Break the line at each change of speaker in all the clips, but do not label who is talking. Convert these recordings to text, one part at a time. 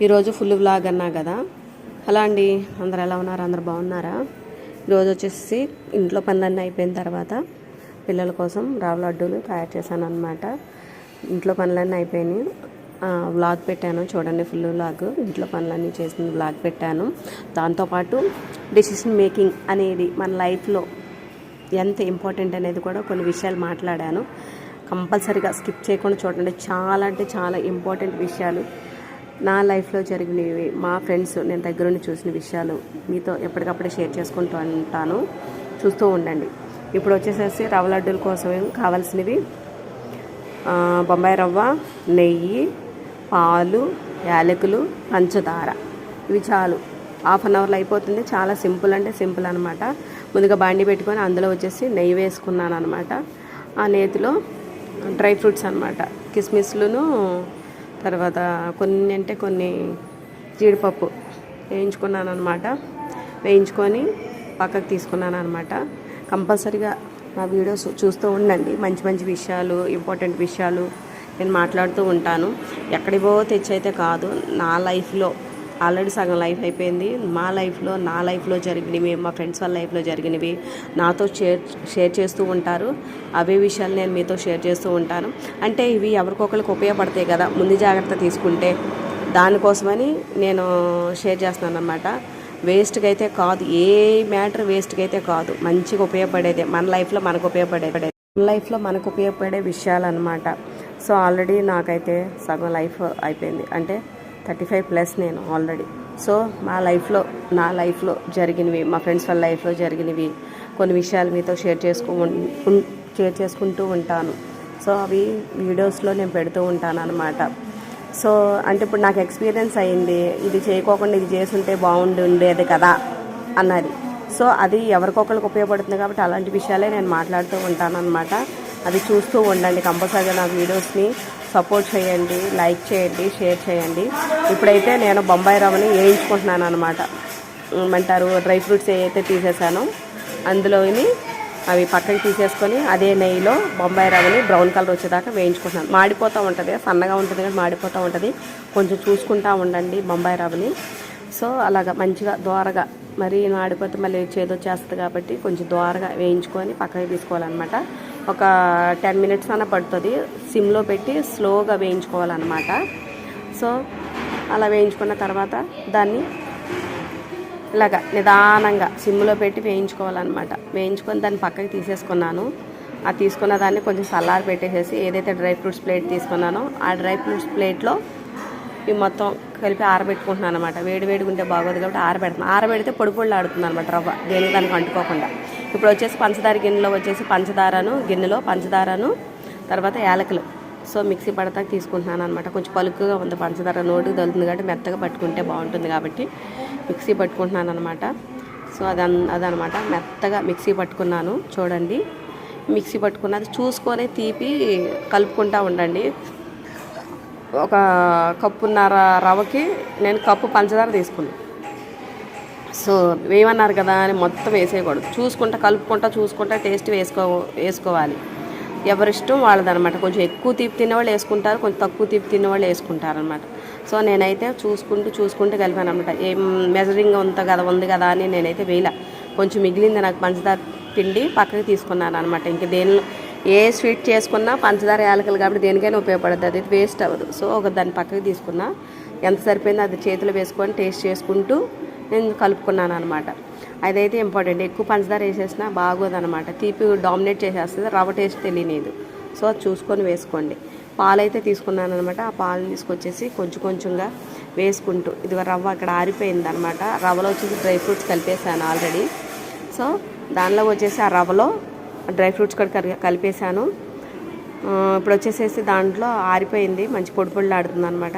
ఈరోజు full vlog అన్నా కదా. హలో అండి, అందరు ఎలా ఉన్నారు? అందరు బాగున్నారా? ఈరోజు వచ్చేసి ఇంట్లో పనులన్నీ అయిపోయిన తర్వాత పిల్లల కోసం రవ్వ లడ్డూలు తయారు చేశాను అనమాట. ఇంట్లో పనులన్నీ అయిపోయినాయి. వ్లాగ్ పెట్టాను చూడండి, ఫుల్ వ్లాగ్ ఇంట్లో పనులన్నీ చేసిన వ్లాగ్ పెట్టాను. దాంతోపాటు డెసిషన్ మేకింగ్ అనేది మన లైఫ్లో ఎంత ఇంపార్టెంట్ అనేది కూడా కొన్ని విషయాలు మాట్లాడాను. కంపల్సరీగా స్కిప్ చేయకుండా చూడండి. చాలా అంటే చాలా ఇంపార్టెంట్ విషయాలు నా లైఫ్లో జరిగినవి, మా ఫ్రెండ్స్ నేను దగ్గరుండి చూసిన విషయాలు మీతో ఎప్పటికప్పుడు షేర్ చేసుకుంటూ ఉంటాను. చూస్తూ ఉండండి. ఇప్పుడు వచ్చేసేసి రవ్వ లడ్డూల కోసం కావాల్సినవి బొంబాయి రవ్వ, నెయ్యి, పాలు, యాలకులు, పంచదార. ఇవి చాలు. హాఫ్ అన్ అవర్లో అయిపోతుంది. చాలా సింపుల్ అంటే సింపుల్ అనమాట. ముందుగా బాండి పెట్టుకొని అందులో వచ్చేసి నెయ్యి వేసుకున్నాను అనమాట. ఆ నేతిలో డ్రై ఫ్రూట్స్ అనమాట, కిస్మిస్లును, తర్వాత కొన్ని జీడిపప్పు వేయించుకున్నాను అనమాట. వేయించుకొని పక్కకు తీసుకున్నాను అనమాట. కంపల్సరీగా నా వీడియోస్ చూస్తూ ఉండండి. మంచి మంచి విషయాలు, ఇంపార్టెంట్ విషయాలు నేను మాట్లాడుతూ ఉంటాను. ఎక్కడికో తెచ్చైతే కాదు. నా లైఫ్లో ఆల్రెడీ సగం లైఫ్ అయిపోయింది. నా లైఫ్లో జరిగినవి, మా ఫ్రెండ్స్ వాళ్ళ లైఫ్లో జరిగినవి నాతో షేర్ చేస్తూ ఉంటారు. అవే విషయాలు నేను మీతో షేర్ చేస్తూ ఉంటాను. అంటే ఇవి ఎవరికొకరికి ఉపయోగపడతాయి కదా, ముందు జాగ్రత్త తీసుకుంటే. దానికోసమని నేను షేర్ చేస్తున్నాను అనమాట. వేస్ట్గా అయితే కాదు, ఏ మ్యాటర్ వేస్ట్గా అయితే కాదు. మంచిగా ఉపయోగపడేదే మన లైఫ్లో మనకు ఉపయోగపడే విషయాలు అనమాట. సో ఆల్రెడీ నాకైతే సగం లైఫ్ అయిపోయింది. అంటే 35+ నేను ఆల్రెడీ. సో నా లైఫ్లో జరిగినవి, మా ఫ్రెండ్స్ వాళ్ళ లైఫ్లో జరిగినవి కొన్ని విషయాలు మీతో షేర్ చేసుకుంటూ ఉంటాను. సో అవి వీడియోస్లో నేను పెడుతూ ఉంటాను అనమాట. సో అంటే ఇప్పుడు నాకు ఎక్స్పీరియన్స్ అయింది, ఇది చేయకోకుండా ఇది చేసుంటే ఉండేది కదా అన్నది. సో అది ఎవరికొకరికి ఉపయోగపడుతుంది కాబట్టి అలాంటి విషయాలే నేను మాట్లాడుతూ ఉంటాను అనమాట. అది చూస్తూ ఉండండి. కంపల్సరీగా నా వీడియోస్ని సపోర్ట్ చేయండి, లైక్ చేయండి, షేర్ చేయండి. ఇప్పుడైతే నేను బొంబాయి రవ్వని వేయించుకుంటున్నాను అనమాట. ఏమంటారు, డ్రై ఫ్రూట్స్ ఏవైతే తీసేసానో అందులోని అవి పక్కకి తీసేసుకొని అదే నెయ్యిలో బొంబాయి రవ్వని బ్రౌన్ కలర్ వచ్చేదాకా వేయించుకుంటున్నాను. మాడిపోతూ ఉంటుంది, సన్నగా ఉంటుంది కానీ మాడిపోతూ ఉంటుంది. కొంచెం చూసుకుంటూ ఉండండి బొంబాయి రవ్వని. సో అలాగా మంచిగా దోరగా, మరి మాడిపోతే మళ్ళీ చేదొచ్చేస్తుంది కాబట్టి కొంచెం దోరగా వేయించుకొని పక్కకి తీసుకోవాలన్నమాట. ఒక 10 minutes అన్న పడుతుంది. సిమ్లో పెట్టి స్లోగా వేయించుకోవాలన్నమాట. సో అలా వేయించుకున్న తర్వాత దాన్ని ఇలాగా నిదానంగా సిమ్లో పెట్టి వేయించుకోవాలన్నమాట. వేయించుకొని దాన్ని పక్కకి తీసేసుకున్నాను. ఆ తీసుకున్న దాన్ని కొంచెం చల్లారి పెట్టేసేసి ఏదైతే డ్రై ఫ్రూట్స్ ప్లేట్ తీసుకున్నానో ఆ డ్రై ఫ్రూట్స్ ప్లేట్లో ఇవి మొత్తం కలిపి ఆరబెట్టుకుంటున్నాను అనమాట. వేడిగా ఉంటే బాగోదు కాబట్టి ఆరబెడితే పొడి ఆడుతుంది అనమాట రవ్వ, దేనికి దానికి అంటుకోకుండా. ఇప్పుడు వచ్చేసి పంచదార గిన్నెలో వచ్చేసి గిన్నెలో పంచదారను తర్వాత యాలకులు సో మిక్సీ పడతాక తీసుకుంటున్నాను అనమాట. కొంచెం పలుకుగా ఉంది పంచదార, నోటికి తగులుతుంది కాబట్టి మెత్తగా పట్టుకుంటే బాగుంటుంది కాబట్టి మిక్సీ పట్టుకుంటున్నాను అనమాట. సో అదనమాట మెత్తగా మిక్సీ పట్టుకున్నాను. చూడండి, మిక్సీ పట్టుకున్నది చూసుకొని తీపి కలుపుకుంటూ ఉండండి. ఒక కప్పున్నర రవ్వకి నేను కప్పు పంచదార తీసుకున్నాను. సో వేయమన్నారు కదా అని మొత్తం వేసేయకూడదు. చూసుకుంటా టేస్ట్ వేసుకోవాలి. ఎవరిష్టం వాళ్ళదనమాట. కొంచెం ఎక్కువ తీపి తినేవాళ్ళు వేసుకుంటారు, కొంచెం తక్కువ తీపి తినేవాళ్ళు వేసుకుంటారు అనమాట. సో నేనైతే చూసుకుంటూ కలిపాను అనమాట. ఏం మెజరింగ్ ఉంది కదా అని నేనైతే వేయలే. కొంచెం మిగిలింది నాకు పంచదార పిండి పక్కకి తీసుకున్నాను అనమాట. ఇంక దేనిలో ఏ స్వీట్ చేసుకున్నా పంచదార యాలకులు కాబట్టి దేనికైనా ఉపయోగపడుతుంది, అది వేస్ట్ అవ్వదు. సో దాన్ని పక్కకి తీసుకున్నా. ఎంత సరిపోయిందో అది చేతిలో వేసుకొని టేస్ట్ చేసుకుంటూ నేను కలుపుకున్నాను అనమాట. అదైతే ఇంపార్టెంట్. ఎక్కువ పంచదార వేసేసినా బాగోదనమాట, తీపి డామినేట్ చేసేస్తుంది, రవ్వ టేస్ట్ తెలియలేదు. సో అది చూసుకొని వేసుకోండి. పాలైతే తీసుకున్నాను అనమాట. ఆ పాలు తీసుకొచ్చేసి కొంచెంగా వేసుకుంటూ ఇదిగో రవ్వ అక్కడ ఆరిపోయింది అనమాట. రవ్వలో వచ్చేసి డ్రై ఫ్రూట్స్ కలిపేసాను ఆల్రెడీ. సో దానిలో వచ్చేసి ఆ రవ్వలో డ్రై ఫ్రూట్స్ కూడా కలిపేసాను. ఇప్పుడు వచ్చేసేసి దాంట్లో ఆరిపోయింది, మంచి పొడి ఆడుతుంది అనమాట.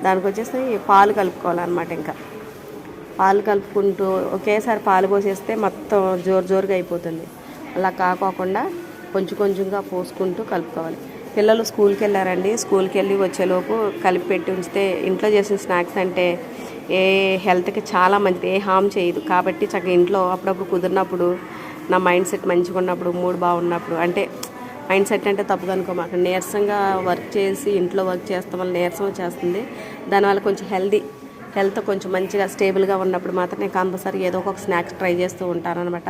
దానికి వచ్చేసి పాలు కలుపుకోవాలన్నమాట. ఇంకా పాలు కలుపుకుంటూ ఒకేసారి పాలు పోసేస్తే మొత్తం జోరుగా అయిపోతుంది. అలా కాకోకుండా కొంచెంగా పోసుకుంటూ కలుపుకోవాలి. పిల్లలు స్కూల్కి వెళ్ళారండి. స్కూల్కి వెళ్ళి వచ్చేలోపు కలిపి పెట్టి ఉంచితే ఇంట్లో చేసిన స్నాక్స్ అంటే ఏ హెల్త్కి చాలా మంచిది, ఏ హామ్ చేయదు. కాబట్టి చక్కగా ఇంట్లో అప్పుడప్పుడు కుదిరినప్పుడు, నా మైండ్ సెట్ మంచిగా ఉన్నప్పుడు, మూడ్ బాగున్నప్పుడు, అంటే మైండ్ సెట్ అంటే తప్పుగా అనుకోమాక, నీరసంగా వర్క్ చేసి ఇంట్లో వర్క్ చేస్తాం వల్ల నీరసం వచ్చేస్తుంది. దానివల్ల కొంచెం హెల్దీ హెల్త్ కొంచెం మంచిగా స్టేబుల్గా ఉన్నప్పుడు మాత్రం నేను కంపల్సరీ ఏదో ఒక స్నాక్స్ ట్రై చేస్తూ ఉంటాను అనమాట.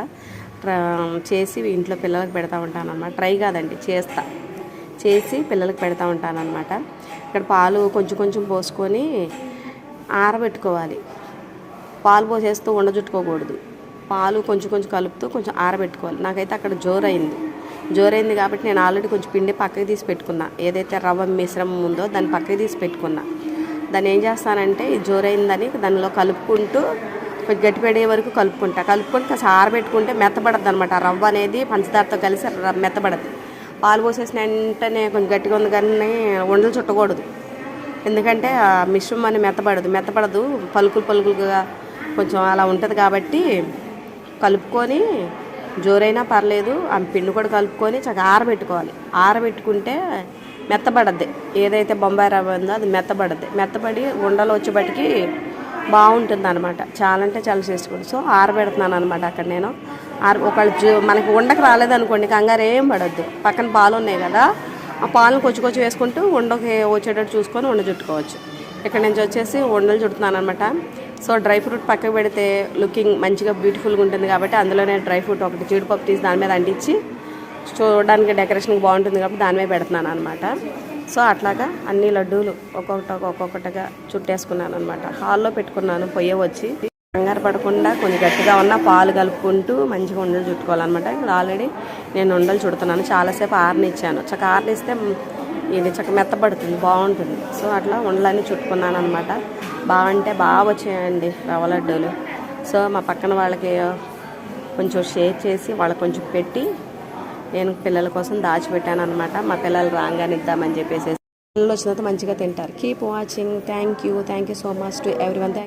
చేసి ఇంట్లో పిల్లలకు పెడతా ఉంటాను అనమాట. ట్రై కాదండి, చేసి పిల్లలకు పెడతా ఉంటాను అనమాట. ఇక్కడ పాలు కొంచెం కొంచెం పోసుకొని ఆరబెట్టుకోవాలి. పాలు పోసేస్తూ ఉండజుట్టుకోకూడదు. పాలు కొంచెం కొంచెం కలుపుతూ కొంచెం ఆరబెట్టుకోవాలి. నాకైతే అక్కడ జోరైంది కాబట్టి నేను ఆల్రెడీ కొంచెం పిండి పక్కకి తీసి పెట్టుకున్నా. ఏదైతే రవ్వ మిశ్రమం ఉందో దాన్ని పక్కకి తీసి పెట్టుకున్నా. దాన్ని ఏం చేస్తానంటే ఈ జోరైందని దానిలో కలుపుకుంటూ కొంచెం గట్టిపడే వరకు కలుపుకొని కాస్త ఆరబెట్టుకుంటే మెత్తబడద్దు అనమాట. ఆ రవ్వ అనేది పంచదారతో కలిసి మెత్తబడద్దు. పాలు పోసేసిన వెంటనే కొంచెం గట్టిగా ఉంది కానీ ఉండలు చుట్టకూడదు. ఎందుకంటే ఆ మిశ్రమాన్ని మెత్తబడదు, పలుకులుగా కొంచెం అలా ఉంటుంది. కాబట్టి కలుపుకొని జోరైనా పర్లేదు, ఆ పిండి కూడా కలుపుకొని చక్కగా ఆరబెట్టుకోవాలి. ఆరబెట్టుకుంటే మెత్తబడద్ది. ఏదైతే బొంబాయి రవ్వ ఉందో అది మెత్తబడి ఉండలు వచ్చేబట్టికి బాగుంటుంది అనమాట. చాలా అంటే చాలా చేసుకోండి. సో ఆరబెడుతున్నాను అనమాట. అక్కడ నేను ఒకళ్ళు మనకి ఉండకు రాలేదనుకోండి, కంగారు ఏం పడద్దు. పక్కన పాలు ఉన్నాయి కదా, ఆ పాలను కొంచెం వేసుకుంటూ ఉండకి వచ్చేటట్టు చూసుకొని ఉండ చుట్టుకోవచ్చు. ఇక్కడ నుంచి వచ్చేసి ఉండలు చుడుతున్నాను అనమాట. సో డ్రై ఫ్రూట్ పక్కకు పెడితే లుకింగ్ మంచిగా బ్యూటిఫుల్గా ఉంటుంది కాబట్టి అందులోనే డ్రై ఫ్రూట్ ఒకటి జీడిపప్పు తీసి దాని మీద అంటించి చూడడానికి డెకరేషన్కి బాగుంటుంది కాబట్టి దాని మీద పెడుతున్నాను అనమాట. సో అట్లాగా అన్ని లడ్డూలు ఒక్కొక్కటిగా చుట్టేసుకున్నాను అనమాట. హాల్లో పెట్టుకున్నాను. పొయ్యి వచ్చి కంగారు పడకుండా కొంచెం గట్టిగా ఉన్న పాలు కలుపుకుంటూ మంచిగా ఉండలు చుట్టుకోవాలన్నమాట. ఇప్పుడు ఆల్రెడీ నేను ఉండలు చుడుతున్నాను. చాలాసేపు ఆరనిచ్చాను. ఆరనిస్తే ఇది మెత్తబడుతుంది, బాగుంటుంది. సో అట్లా ఉండలన్నీ చుట్టుకున్నాను అనమాట. బాగా వచ్చాయండి రవ్వ లడ్డూలు. సో మా పక్కన వాళ్ళకి కొంచెం షేర్ చేసి వాళ్ళకి కొంచెం పెట్టి నేను పిల్లల కోసం దాచిపెట్టాను అనమాట. మా పిల్లలు రాగానే ఇద్దామని చెప్పేసి. పిల్లలు వచ్చిన తర్వాత మంచిగా తింటారు. Keep watching. Thank you so much to everyone.